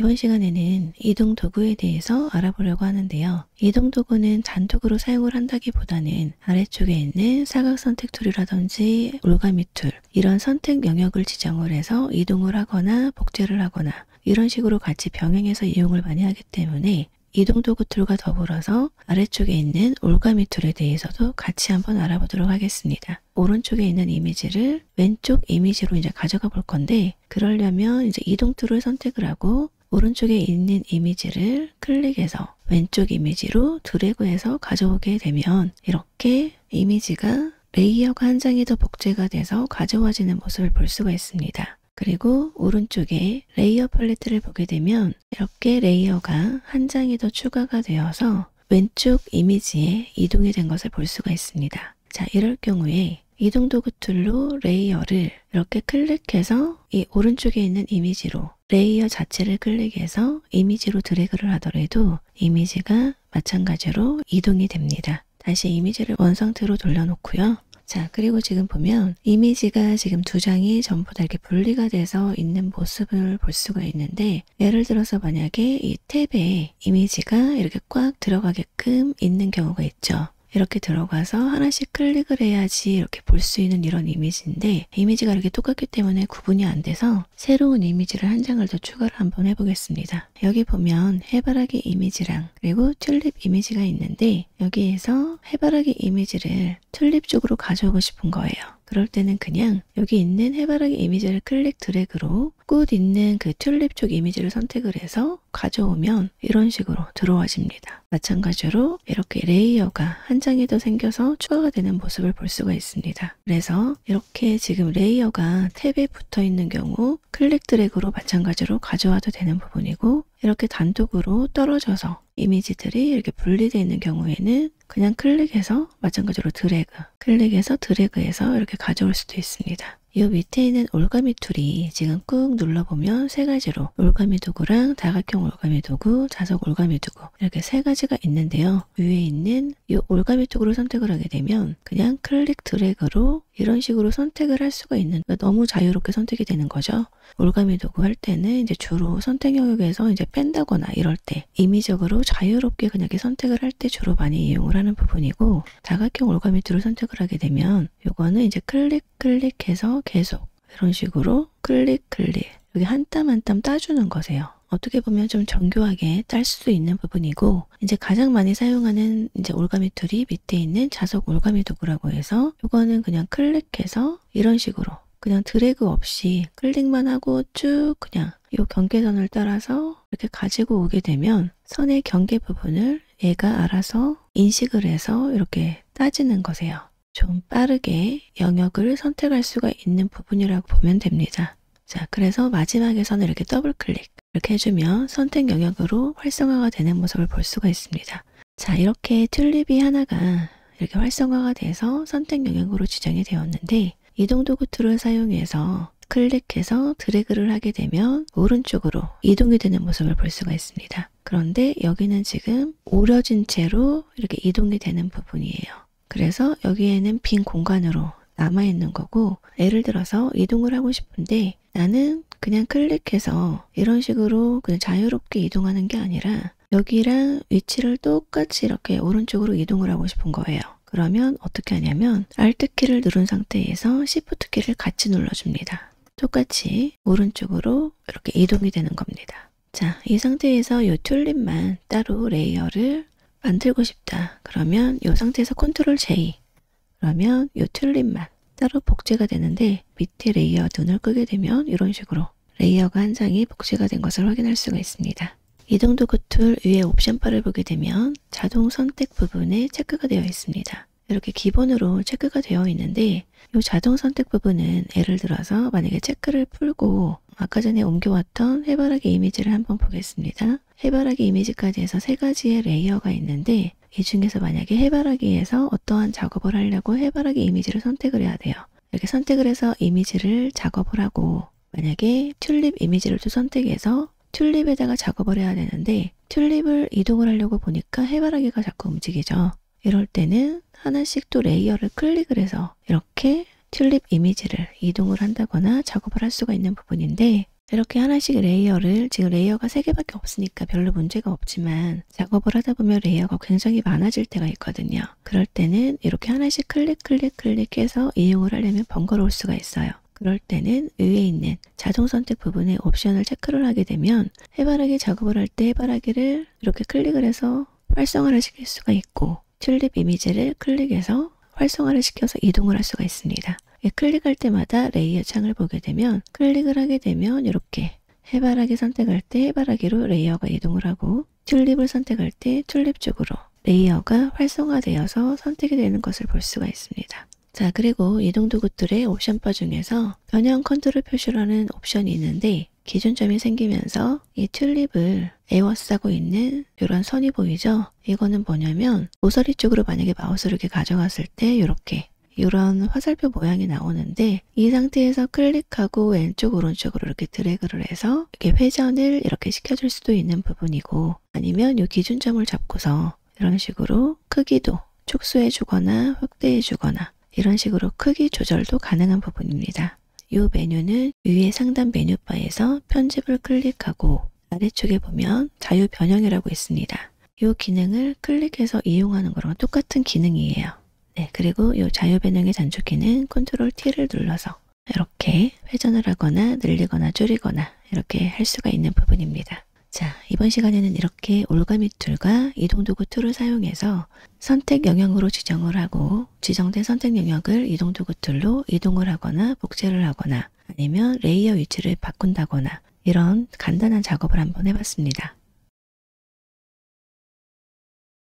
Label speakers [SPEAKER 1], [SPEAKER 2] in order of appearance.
[SPEAKER 1] 이번 시간에는 이동 도구에 대해서 알아보려고 하는데요. 이동 도구는 단독으로 사용을 한다기보다는 아래쪽에 있는 사각 선택 툴이라든지 올가미 툴, 이런 선택 영역을 지정을 해서 이동을 하거나 복제를 하거나 이런 식으로 같이 병행해서 이용을 많이 하기 때문에 이동 도구 툴과 더불어서 아래쪽에 있는 올가미 툴에 대해서도 같이 한번 알아보도록 하겠습니다. 오른쪽에 있는 이미지를 왼쪽 이미지로 이제 가져가 볼 건데, 그러려면 이제 이동 툴을 선택을 하고 오른쪽에 있는 이미지를 클릭해서 왼쪽 이미지로 드래그해서 가져오게 되면 이렇게 이미지가 레이어가 한 장이 더 복제가 돼서 가져와지는 모습을 볼 수가 있습니다. 그리고 오른쪽에 레이어 팔레트를 보게 되면 이렇게 레이어가 한 장이 더 추가가 되어서 왼쪽 이미지에 이동이 된 것을 볼 수가 있습니다. 자, 이럴 경우에 이동 도구 툴로 레이어를 이렇게 클릭해서 이 오른쪽에 있는 이미지로 레이어 자체를 클릭해서 이미지로 드래그를 하더라도 이미지가 마찬가지로 이동이 됩니다. 다시 이미지를 원상태로 돌려놓고요. 자, 그리고 지금 보면 이미지가 지금 두 장이 전부 다 이렇게 분리가 돼서 있는 모습을 볼 수가 있는데, 예를 들어서 만약에 이 탭에 이미지가 이렇게 꽉 들어가게끔 있는 경우가 있죠. 이렇게 들어가서 하나씩 클릭을 해야지 이렇게 볼 수 있는 이런 이미지인데, 이미지가 이렇게 똑같기 때문에 구분이 안 돼서 새로운 이미지를 한 장을 더 추가를 한번 해보겠습니다. 여기 보면 해바라기 이미지랑 그리고 튤립 이미지가 있는데, 여기에서 해바라기 이미지를 튤립 쪽으로 가져오고 싶은 거예요. 그럴 때는 그냥 여기 있는 해바라기 이미지를 클릭 드래그로 꽃 있는 그 튤립 쪽 이미지를 선택을 해서 가져오면 이런 식으로 들어와집니다. 마찬가지로 이렇게 레이어가 한 장이 더 생겨서 추가가 되는 모습을 볼 수가 있습니다. 그래서 이렇게 지금 레이어가 탭에 붙어 있는 경우 클릭 드래그로 마찬가지로 가져와도 되는 부분이고, 이렇게 단독으로 떨어져서 이미지들이 이렇게 분리되어 있는 경우에는 그냥 클릭해서 마찬가지로 클릭해서 드래그해서 이렇게 가져올 수도 있습니다. 이 밑에 있는 올가미 툴이 지금 꾹 눌러보면 세 가지로 올가미 도구랑 다각형 올가미 도구, 자석 올가미 도구 이렇게 세 가지가 있는데요. 위에 있는 이 올가미 도구를 선택을 하게 되면 그냥 클릭 드래그로 이런 식으로 선택을 할 수가 있는, 그러니까 너무 자유롭게 선택이 되는 거죠. 올가미 도구 할 때는 이제 주로 선택 영역에서 이제 뺀다거나 이럴 때 임의적으로 자유롭게 그냥 이렇게 선택을 할 때 주로 많이 이용을 하는 부분이고, 다각형 올가미 툴을 선택을 하게 되면 요거는 이제 클릭해서 계속 이런 식으로 클릭 여기 한 땀 한 땀 따주는 거세요. 어떻게 보면 좀 정교하게 딸 수도 있는 부분이고, 이제 가장 많이 사용하는 이제 올가미 툴이 밑에 있는 자석 올가미 도구라고 해서 이거는 그냥 클릭해서 이런 식으로 그냥 드래그 없이 클릭만 하고 쭉 그냥 이 경계선을 따라서 이렇게 가지고 오게 되면 선의 경계 부분을 얘가 알아서 인식을 해서 이렇게 따지는 거세요. 좀 빠르게 영역을 선택할 수가 있는 부분이라고 보면 됩니다. 자, 그래서 마지막에서는 이렇게 더블 클릭 이렇게 해주면 선택 영역으로 활성화가 되는 모습을 볼 수가 있습니다. 자, 이렇게 튤립이 하나가 이렇게 활성화가 돼서 선택 영역으로 지정이 되었는데, 이동 도구 툴을 사용해서 클릭해서 드래그를 하게 되면 오른쪽으로 이동이 되는 모습을 볼 수가 있습니다. 그런데 여기는 지금 오려진 채로 이렇게 이동이 되는 부분이에요. 그래서 여기에는 빈 공간으로 남아있는 거고, 예를 들어서 이동을 하고 싶은데 나는 그냥 클릭해서 이런 식으로 그냥 자유롭게 이동하는 게 아니라 여기랑 위치를 똑같이 이렇게 오른쪽으로 이동을 하고 싶은 거예요. 그러면 어떻게 하냐면 Alt 키를 누른 상태에서 Shift 키를 같이 눌러줍니다. 똑같이 오른쪽으로 이렇게 이동이 되는 겁니다. 자, 이 상태에서 이 튤립만 따로 레이어를 만들고 싶다. 그러면 이 상태에서 Ctrl J, 그러면 이 튤립만 따로 복제가 되는데, 밑에 레이어 눈을 끄게 되면 이런 식으로 레이어가 한 장이 복제가 된 것을 확인할 수가 있습니다. 이동 도구 툴 위에 옵션 바를 보게 되면 자동 선택 부분에 체크가 되어 있습니다. 이렇게 기본으로 체크가 되어 있는데, 이 자동 선택 부분은 예를 들어서 만약에 체크를 풀고 아까 전에 옮겨왔던 해바라기 이미지를 한번 보겠습니다. 해바라기 이미지까지 해서 세 가지의 레이어가 있는데, 이 중에서 만약에 해바라기에서 어떠한 작업을 하려고 해바라기 이미지를 선택을 해야 돼요. 이렇게 선택을 해서 이미지를 작업을 하고, 만약에 튤립 이미지를 또 선택해서 튤립에다가 작업을 해야 되는데 튤립을 이동을 하려고 보니까 해바라기가 자꾸 움직이죠. 이럴 때는 하나씩 또 레이어를 클릭을 해서 이렇게 튤립 이미지를 이동을 한다거나 작업을 할 수가 있는 부분인데, 이렇게 하나씩 레이어를, 지금 레이어가 3개밖에 없으니까 별로 문제가 없지만 작업을 하다 보면 레이어가 굉장히 많아질 때가 있거든요. 그럴 때는 이렇게 하나씩 클릭해서 이용을 하려면 번거로울 수가 있어요. 그럴 때는 위에 있는 자동 선택 부분에 옵션을 체크를 하게 되면 해바라기 작업을 할 때 해바라기를 이렇게 클릭을 해서 활성화를 시킬 수가 있고, 튤립 이미지를 클릭해서 활성화를 시켜서 이동을 할 수가 있습니다. 클릭할 때마다 레이어 창을 보게 되면, 클릭을 하게 되면 이렇게 해바라기 선택할 때 해바라기로 레이어가 이동을 하고, 튤립을 선택할 때 튤립 쪽으로 레이어가 활성화되어서 선택이 되는 것을 볼 수가 있습니다. 자, 그리고 이동 도구들의 옵션바 중에서 변형 컨트롤 표시라는 옵션이 있는데, 기준점이 생기면서 이 튤립을 에워싸고 있는 이런 선이 보이죠? 이거는 뭐냐면 모서리 쪽으로 만약에 마우스를 이렇게 가져갔을 때 이런 화살표 모양이 나오는데, 이 상태에서 클릭하고 왼쪽 오른쪽으로 이렇게 드래그를 해서 이렇게 회전을 이렇게 시켜줄 수도 있는 부분이고, 아니면 이 기준점을 잡고서 이런 식으로 크기도 축소해 주거나 확대해 주거나 이런 식으로 크기 조절도 가능한 부분입니다. 이 메뉴는 위에 상단 메뉴바에서 편집을 클릭하고 아래쪽에 보면 자유 변형이라고 있습니다. 이 기능을 클릭해서 이용하는 거랑 똑같은 기능이에요. 네, 그리고 이 자유 변형의 단축키는 컨트롤 T를 눌러서 이렇게 회전을 하거나 늘리거나 줄이거나 이렇게 할 수가 있는 부분입니다. 자, 이번 시간에는 이렇게 올가미 툴과 이동 도구 툴을 사용해서 선택 영역으로 지정을 하고, 지정된 선택 영역을 이동 도구 툴로 이동을 하거나 복제를 하거나 아니면 레이어 위치를 바꾼다거나 이런 간단한 작업을 한번 해봤습니다.